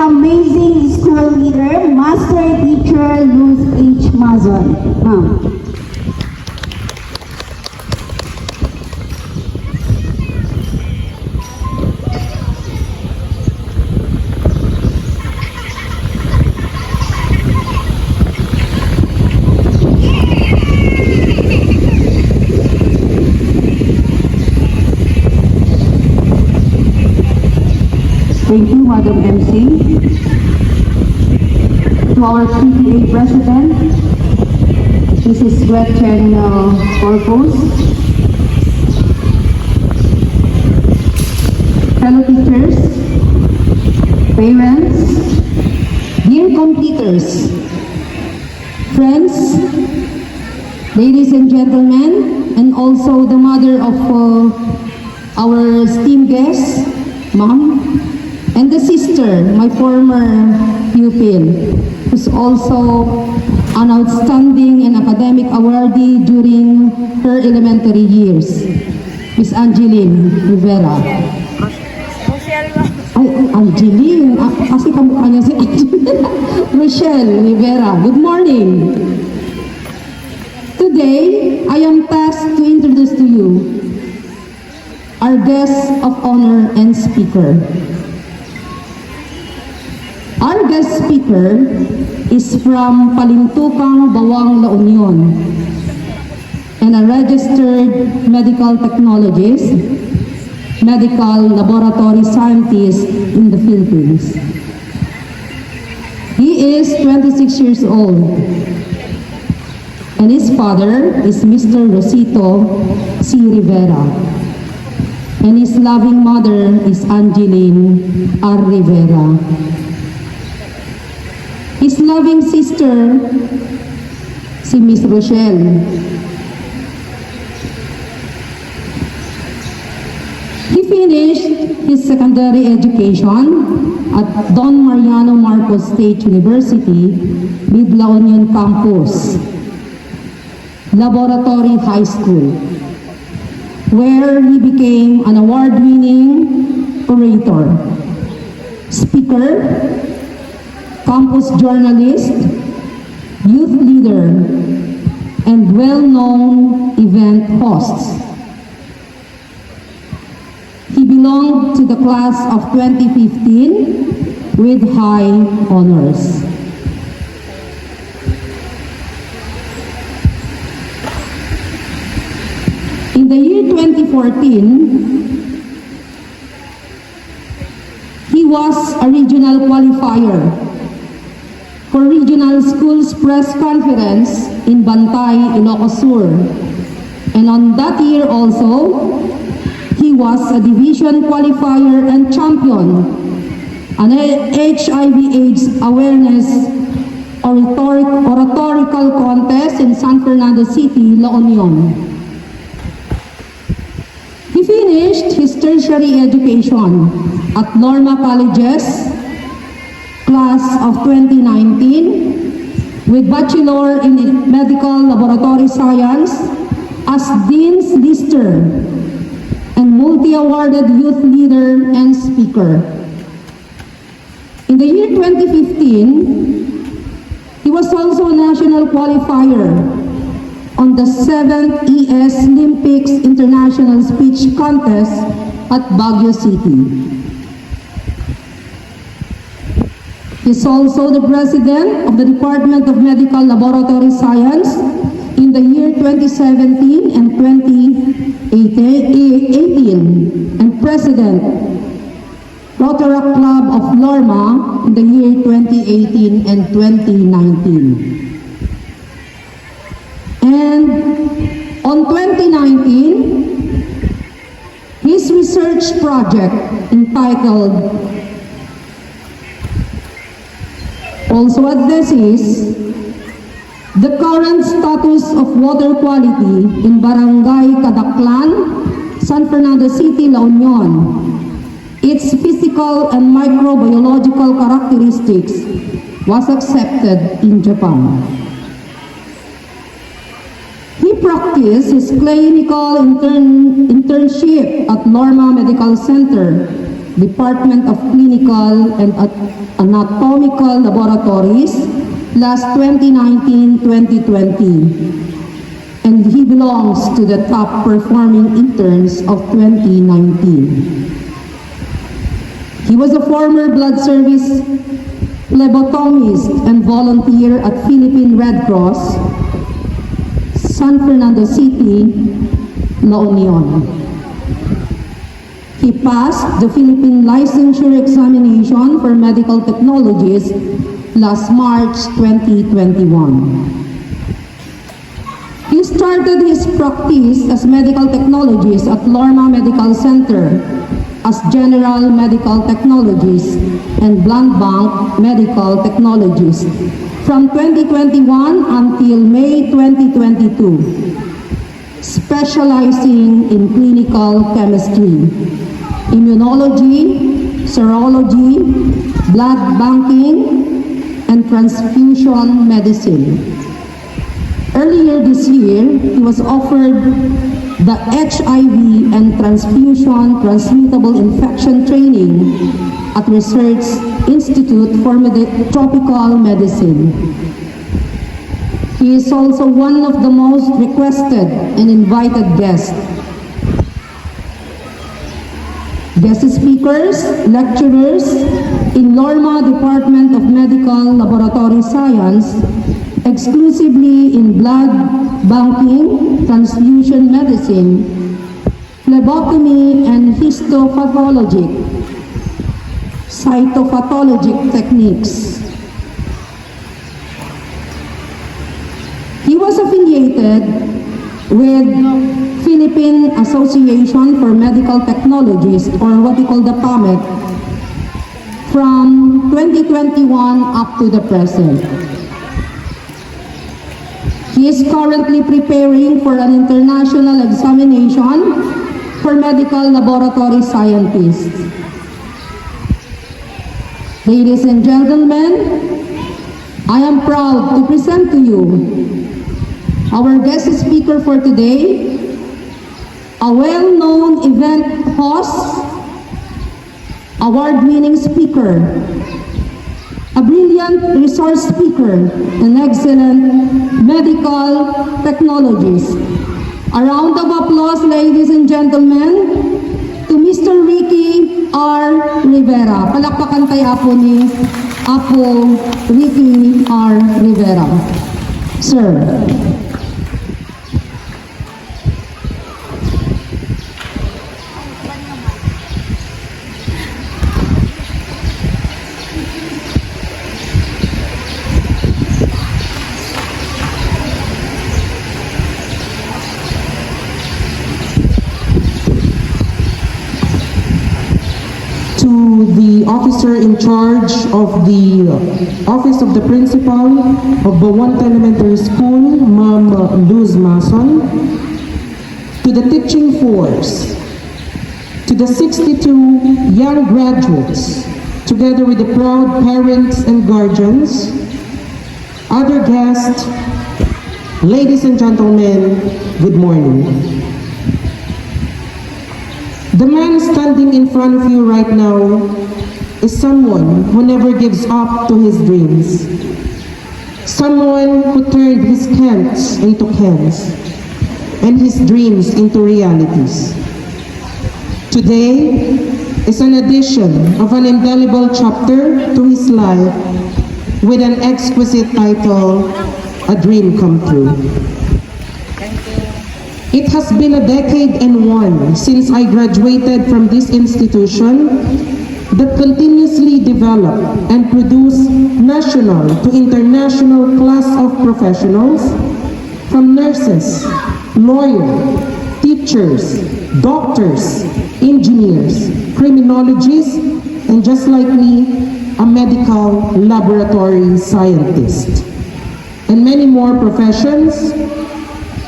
amazing school leader, Master Teacher Luz H. Mazon. Ma'am. Thank you, Madam MC. To our PTA President, Mrs. Gretchen Corpus, fellow teachers, parents, dear completers, friends, ladies and gentlemen, and also the mother of our esteemed guests, Ma'am, and the sister, my former pupil, who's also an outstanding and academic awardee during her elementary years, Miss Angeline Rivera. Ay, Angeline, kasi kamukha niya si Angeline. Rochelle Rivera, good morning. Today, I am tasked to introduce to you our guest of honor and speaker. Our guest speaker is from Palintukang, Bawang, La Union, and a registered medical technologist, medical laboratory scientist in the Philippines. He is 26 years old, and his father is Mr. Rosito C. Rivera, and his loving mother is Angeline R. Rivera. His loving sister, si Miss Rochelle. He finished his secondary education at Don Mariano Marcos State University, Mid La Union Campus, Laboratory High School, where he became an award-winning orator, speaker, campus journalist, youth leader, and well-known event host. He belonged to the class of 2015 with high honors. In the year 2014, he was a regional qualifier for Regional Schools Press Conference in Bantay, Ilocos Sur. And on that year also, he was a division qualifier and champion, an HIV/AIDS awareness oratorical contest in San Fernando City, La Union. He finished his tertiary education at Norma Colleges, class of 2019, with Bachelor in Medical Laboratory Science as Dean's Lister and multi-awarded youth leader and speaker. In the year 2015, he was also a national qualifier on the 7th ES Olympics International Speech Contest at Baguio City. He is also the president of the Department of Medical Laboratory Science in the year 2017 and 2018, and president Rotaract Club of Lorma in the year 2018 and 2019. And on 2019, his research project entitled also at thesis, the current status of water quality in Barangay Cadaclan, San Fernando City, La Union, its physical and microbiological characteristics, was accepted in Japan. He practiced his clinical internship at Norma Medical Center Department of Clinical and Anatomical Laboratories last 2019-2020, and he belongs to the top performing interns of 2019. He was a former blood service phlebotomist and volunteer at Philippine Red Cross, San Fernando City, La Union. He passed the Philippine licensure examination for medical technologies last March 2021. He started his practice as medical technologist at Lorma Medical Center as General Medical Technologist and Blood Bank Medical Technologist from 2021 until May 2022, specializing in clinical chemistry, immunology, serology, blood banking, and transfusion medicine. Earlier this year, he was offered the HIV and transfusion transmittable infection training at Research Institute for Tropical Medicine. He is also one of the most requested and invited guests. Guest speakers, lecturers in Lorma Department of Medical Laboratory Science, exclusively in blood banking, transfusion medicine, phlebotomy, and histopathologic, cytopathologic techniques. He was affiliated with Philippine Association for Medical Technologies, or what we call the PAMET, from 2021 up to the present. He is currently preparing for an international examination for medical laboratory scientists. Ladies and gentlemen, I am proud to present to you our guest speaker for today, a well-known event host, award-winning speaker, a brilliant resource speaker, an excellent medical technologist. A round of applause, ladies and gentlemen, to Mr. Ricky R. Rivera. Palakpakan tayo Apo ni Apo Ricky R. Rivera. Sir. To the officer in charge of the Office of the Principal of Bawanta Elementary School, Ma'am Luz Mason, to the teaching force, to the 62 young graduates, together with the proud parents and guardians, other guests, ladies and gentlemen, good morning. The man standing in front of you right now is someone who never gives up to his dreams. Someone who turned his can'ts into cans and his dreams into realities. Today is an addition of an indelible chapter to his life with an exquisite title, A Dream Come True. It has been a decade and one since I graduated from this institution that continuously develop and produce national to international class of professionals, from nurses, lawyers, teachers, doctors, engineers, criminologists, and just like me, a medical laboratory scientist, and many more professions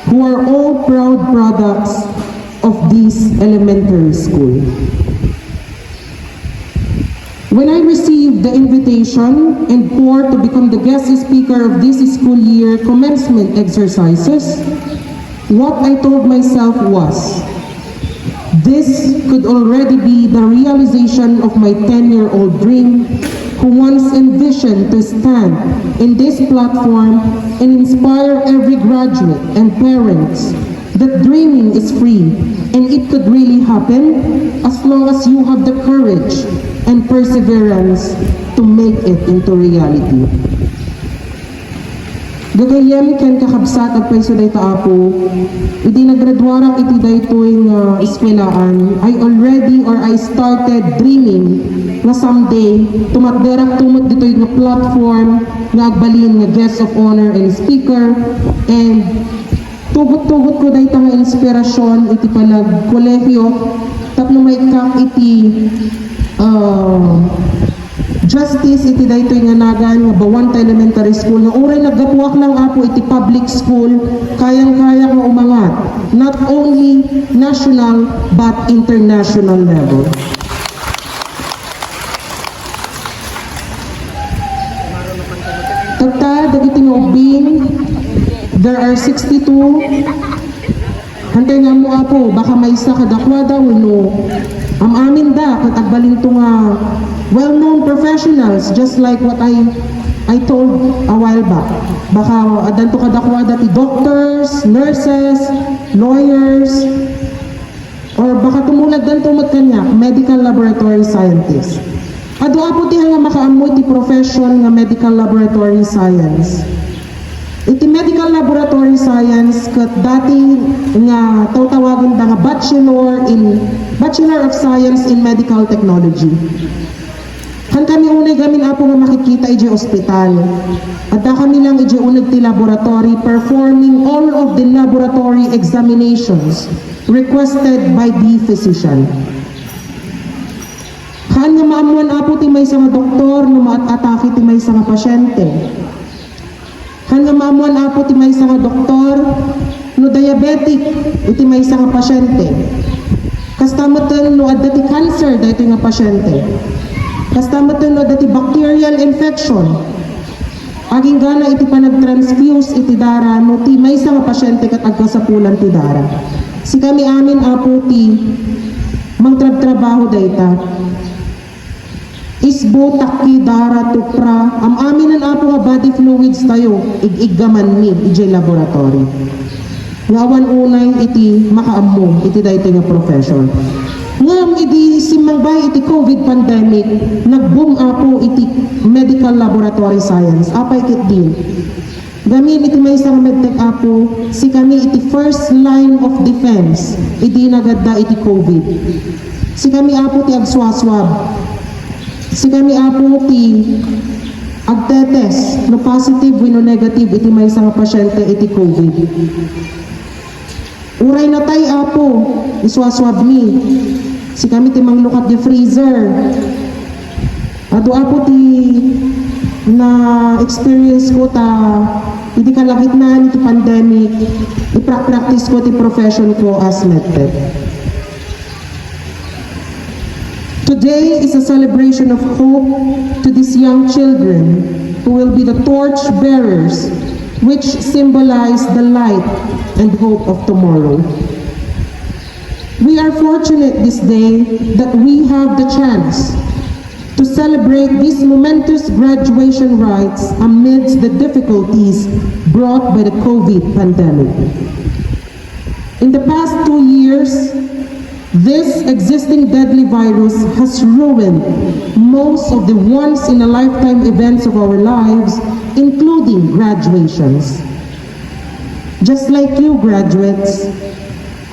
who are all proud products of this elementary school. When I received the invitation and for to become the guest speaker of this school year commencement exercises, what I told myself was, This could already be the realization of my 10-year-old dream, who once envisioned to stand in this platform and inspire every graduate and parents that dreaming is free and it could really happen as long as you have the courage and perseverance to make it into reality. Gagayami ken kakabsat at pwesto day taapo, iti nagradwarang iti daytoy nga eskwelahan, I started dreaming nga someday tumatderak tumot ditoy nga platform nga agbalin nga guest of honor and speaker, and tugot-tugot ko day nga inspirasyon iti palag kolehyo tapno may kak iti justice iti daytoy nga nagan nga Bawanta Elementary School nga uray naggapuak lang apo iti public school, kayang-kaya nga umangat not only national but international level. Tagta dagiti nga ubing, there are 62. Hantay nga mo apo baka may isa kadakwada wenno amin da kat agbalin to nga well-known professionals, just like what I told a while back. Baka adanto kadakwada ti doctors, nurses, lawyers, or baka tumulag danto mat kanya medical laboratory scientist. Adu apo ti nga makaamoy ti profession nga medical laboratory science. Iti medical laboratory science kat dati nga tawtawagan da nga Bachelor of Science in Medical Technology. Han kami unay gamin apo nga makikita iji ospital. At da kami lang iji unag ti laboratory performing all of the laboratory examinations requested by the physician. Han nga maamuan apo ti may nga doktor no maatake ti may nga pasyente. Han nga maamuan apo ti may nga doktor no diabetic iti may nga pasyente. Kastamatan no adda ti cancer dayto nga pasyente. Kastamatan no adda ti bacterial infection. Aging gana iti panag-transfuse iti dara no ti may nga pasyente kat agkasapulan ti dara. Si kami amin apo ti mangtrab-trabaho dayta. Isbo takki dara tupra aminan apo nga body fluids tayo iggaman mi iti laboratory. Ngawan unay iti makaammo iti daytoy nga profession. Ngam iti simangbay iti COVID pandemic nagboom apo iti medical laboratory science. Apay kit din. Gamin iti may isang medtech apo si kami iti first line of defense iti nagadda iti COVID. Si kami apo ti agswaswab. Si kami apo ti agtetes no positive wenno negative iti may isang pasyente iti COVID. Uray na tay apo, iswaswab mi. Si kami ti manglukat di freezer. Ado apo ti na experience ko ta iti kalagitnaan iti pandemic, iprak-practice ko ti profession ko as medtech. Today is a celebration of hope to these young children who will be the torch bearers which symbolize the light and hope of tomorrow. We are fortunate this day that we have the chance to celebrate these momentous graduation rites amidst the difficulties brought by the COVID pandemic. In the past 2 years, this existing deadly virus has ruined most of the once-in-a-lifetime events of our lives, including graduations. Just like you graduates,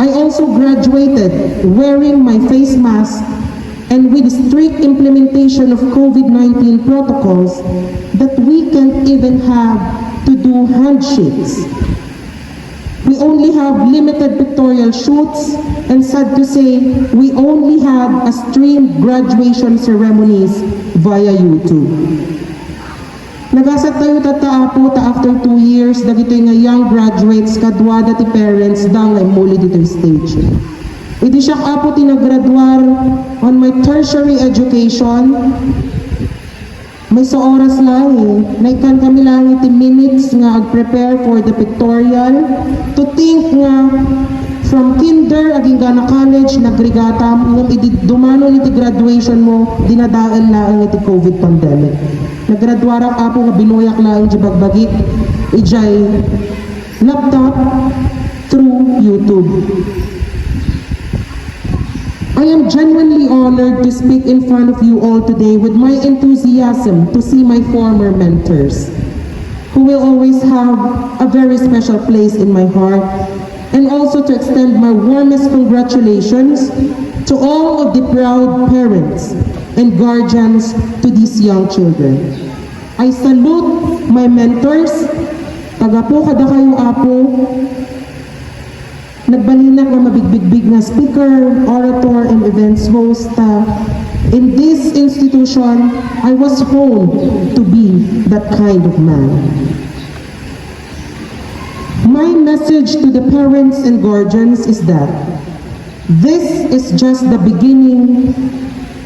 I also graduated wearing my face mask and with strict implementation of COVID-19 protocols that we can't even have to do handshakes. We only have limited pictorial shoots, and sad to say, we only had a streamed graduation ceremonies via YouTube. Nagasat tayo tataapo ta after 2 years, dagito nga young graduates kadwa dati parents dangay muli dito stage. Idi siya apo tinaggraduar on my tertiary education. May sa oras lang naikan kami lang iti minutes nga ag-prepare for the pictorial to think nga From kinder, aging gana college, nagrigata, ngam dumano ni ti graduation mo, dinadaan laang iti COVID pandemic. Naggraduara ka po nga binuyak laang di bagbagit, ijay laptop through YouTube. I am genuinely honored to speak in front of you all today with my enthusiasm to see my former mentors, who will always have a very special place in my heart, and also to extend my warmest congratulations to all of the proud parents and guardians to these young children. I salute my mentors, taga po kada kayo apo, nagbalinak na mabigbig na speaker, orator, and events host. In this institution, I was honed to be that kind of man. My message to the parents and guardians is that this is just the beginning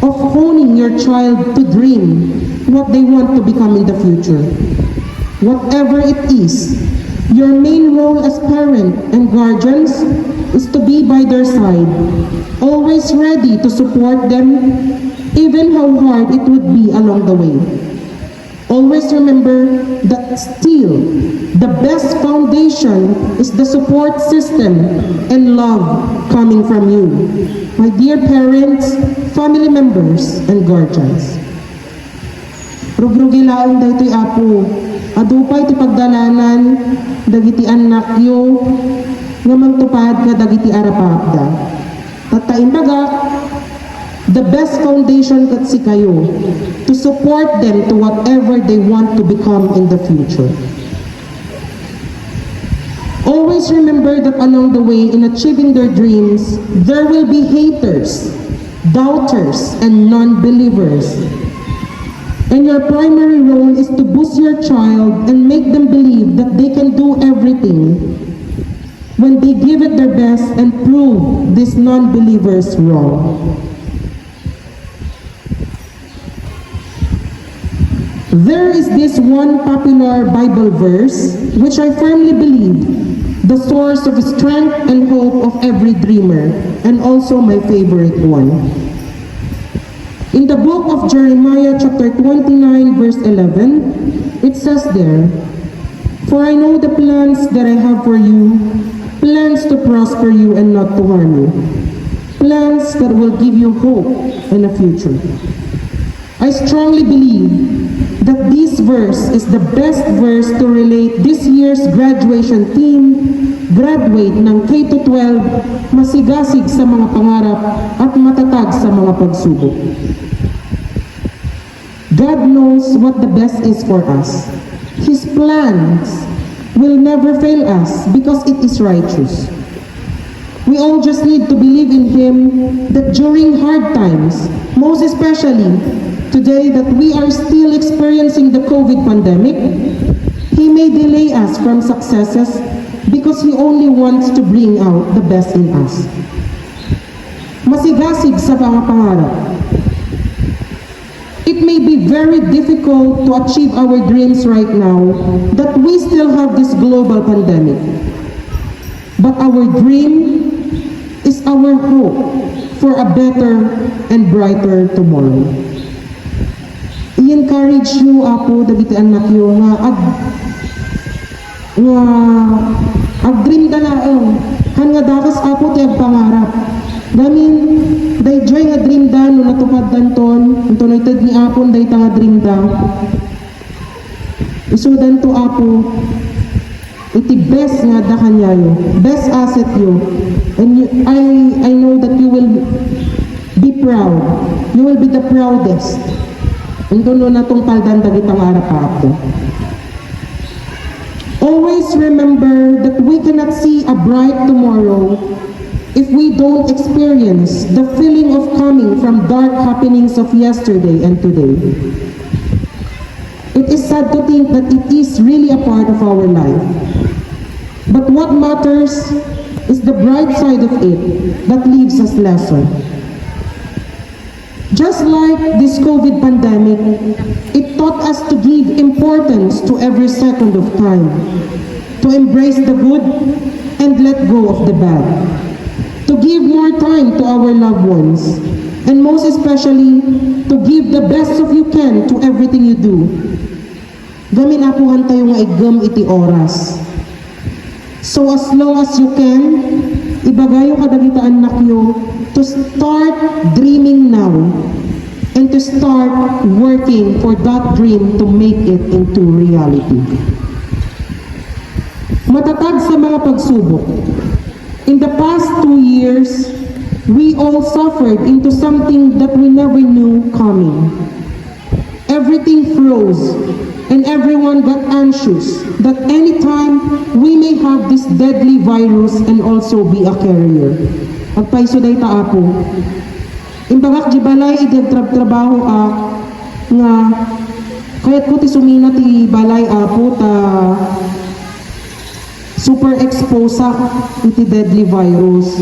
of honing your child to dream what they want to become in the future. Whatever it is, your main role as parent and guardians is to be by their side, always ready to support them, even how hard it would be along the way. Always remember that still, the best foundation is the support system and love coming from you, my dear parents, family members, and guardians. Rugrugilaon da ito'y apo, adupay ti pagdalanan, dagiti anak yo, nga magtupad ka dagiti arapakda. Tatain baga, the best foundation kat si kayo to support them to whatever they want to become in the future. Always remember that along the way in achieving their dreams, there will be haters, doubters, and non-believers. And your primary role is to boost your child and make them believe that they can do everything when they give it their best and prove these non-believers wrong. There is this one popular Bible verse which I firmly believe the source of strength and hope of every dreamer, and also my favorite one. In the book of Jeremiah chapter 29 verse 11, it says there, "For I know the plans that I have for you, plans to prosper you and not to harm you, plans that will give you hope and a future." I strongly believe that this verse is the best verse to relate this year's graduation theme, graduate ng K-12, masigasig sa mga pangarap at matatag sa mga pagsubok. God knows what the best is for us. His plans will never fail us because it is righteous. We all just need to believe in Him that during hard times, most especially today that we are still experiencing the COVID pandemic, He may delay us from successes because He only wants to bring out the best in us. Masigasig sa mga pangarap. It may be very difficult to achieve our dreams right now that we still have this global pandemic. But our dream is our hope for a better and brighter tomorrow. I-encourage you, apo, dagiti anak yo, nga ag-dream da laang, han nga dakas apo ti agpangarap. Gamin, day joy nga dream da, no natupad danton, ito na itad ni apon, day ta nga dream da. Isudan to apo, iti best nga da kanya yo, best asset yo. And I know that you will be proud. You will be the proudest. Ito no na itong paldan dagitang arap-apo. Always remember that we cannot see a bright tomorrow if we don't experience the feeling of coming from dark happenings of yesterday and today. It is sad to think that it is really a part of our life. But what matters is the bright side of it that leaves us lesson. Just like this COVID pandemic, it taught us to give importance to every second of time, to embrace the good and let go of the bad. to give more time to our loved ones, and most especially, to give the best of you can to everything you do. Gamin apuhan tayo nga igam iti oras. So as long as you can, ibagayo kadagita anak nyo to start dreaming now and to start working for that dream to make it into reality. Matatag sa mga pagsubok. In the past 2 years, we all suffered into something that we never knew coming. Everything froze, and everyone got anxious that anytime we may have this deadly virus and also be a carrier. Agpaiso day ta apo. Imbagak di balay trabaho nga kahit ko ti sumina ti balay apo ta super exposed iti deadly virus.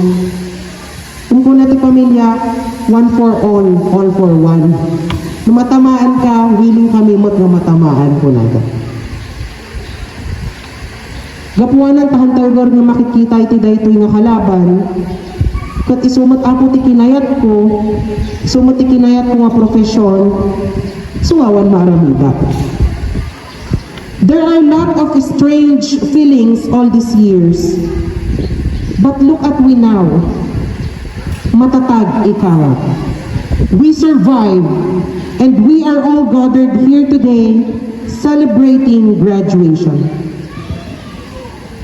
Kung na ti pamilya, one for all for one. Lumatamaan ka, willing kami mo't nga matamaan ko na ka. Gapuanan tahan tayo nga makikita iti daytoy nga kalaban. Kat isumot ako ti kinayat ko, sumot ti kinayat ko nga profesyon, suwawan maramida. There are a lot of strange feelings all these years. But look at we now. Matatag ikaw. We survived, and we are all gathered here today celebrating graduation.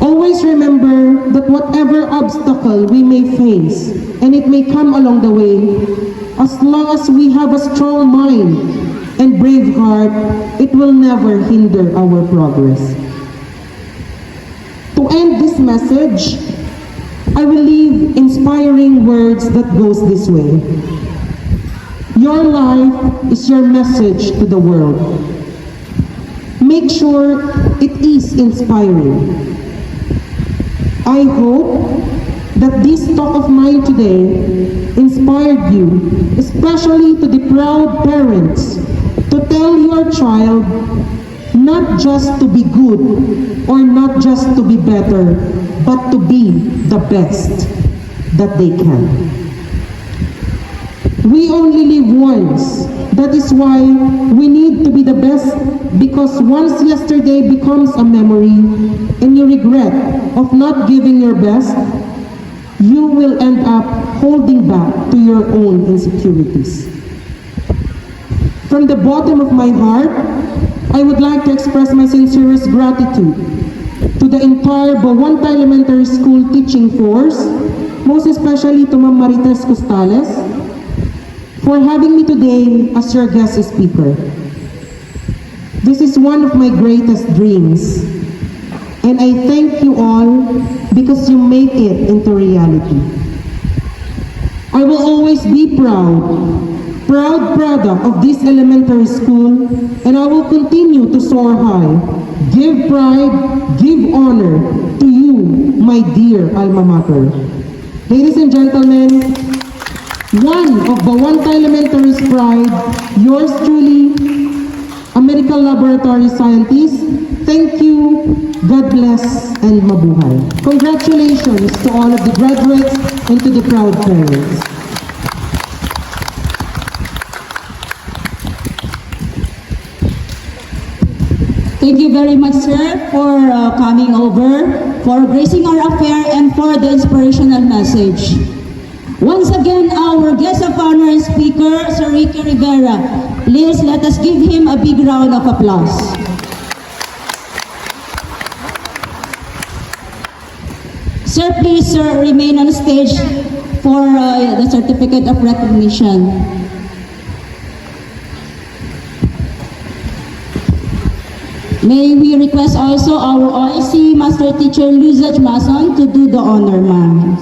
Always remember that whatever obstacle we may face, and it may come along the way, as long as we have a strong mind and brave heart, it will never hinder our progress. To end this message, I will leave inspiring words that goes this way. Your life is your message to the world. Make sure it is inspiring. I hope that this talk of mine today inspired you, especially to the proud parents, to tell your child not just to be good or not just to be better, but to be the best that they can. We only live once. That is why we need to be the best, because once yesterday becomes a memory and you regret of not giving your best, you will end up holding back to your own insecurities. From the bottom of my heart, I would like to express my sincerest gratitude to the entire Bawanta Elementary School teaching force, most especially to Ma'am Marites Costales, for having me today as your guest speaker. This is one of my greatest dreams, and I thank you all because you make it into reality. I will always be proud product of this elementary school, and I will continue to soar high, give pride, give honor to you, my dear alma mater. Ladies and gentlemen, one of Bawanta Elementary's pride, yours truly, a medical laboratory scientist. Thank you, God bless, and mabuhay. Congratulations to all of the graduates and to the proud parents. Thank you very much, sir, for coming over, for gracing our affair, and for the inspirational message. Once again, our guest of honor and speaker, Sir Ricky Rivera. Please let us give him a big round of applause. Sir, please, sir, remain on stage for the certificate of recognition. May we request also our OIC Master Teacher Luzaj Mason to do the honor, ma'am.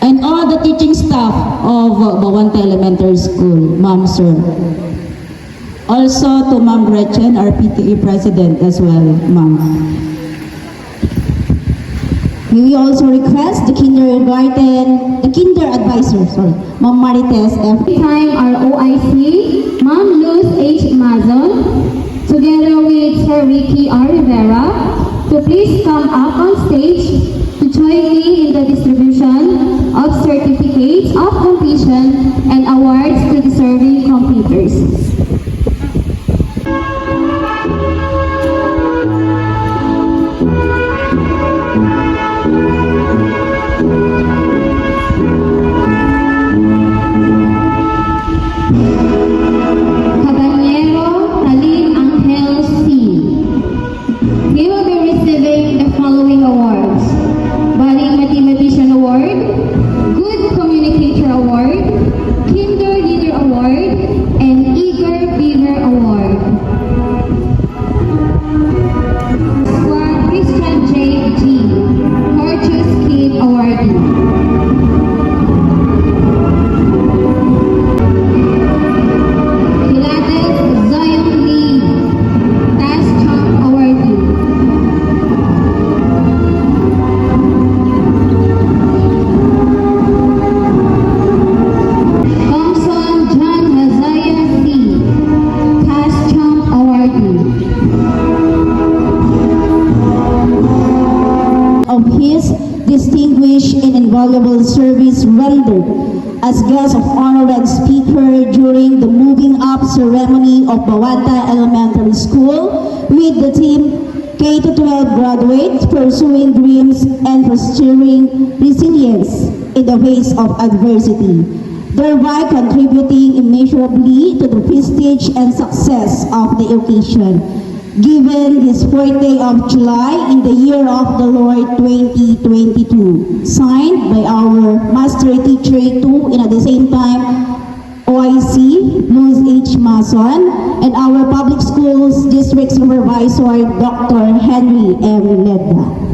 And all the teaching staff of Bawanta Elementary School, ma'am, sir. Also to Ma'am Gretchen, our PTA President as well, ma'am. May we also request the kinder advisor, Ma'am Marites F. Time our OIC, Ma'am Luz H. Mazon, together with Sir Ricky R. Rivera, to to please come up on stage to join me in the distribution of certificates of completion and awards to deserving completers. Distinguished and invaluable service rendered as guest of honor and speaker during the moving up ceremony of Bawanta Elementary School with the team K-12 graduates pursuing dreams and fostering resilience in the face of adversity, thereby contributing immeasurably to the prestige and success of the occasion. Given this 4th day of July in the year of the Lord 2022, signed by our Master Teacher 2 and at the same time OIC, Luz H. Mason, and our Public Schools District Supervisor, Dr. Henry M. Ledda.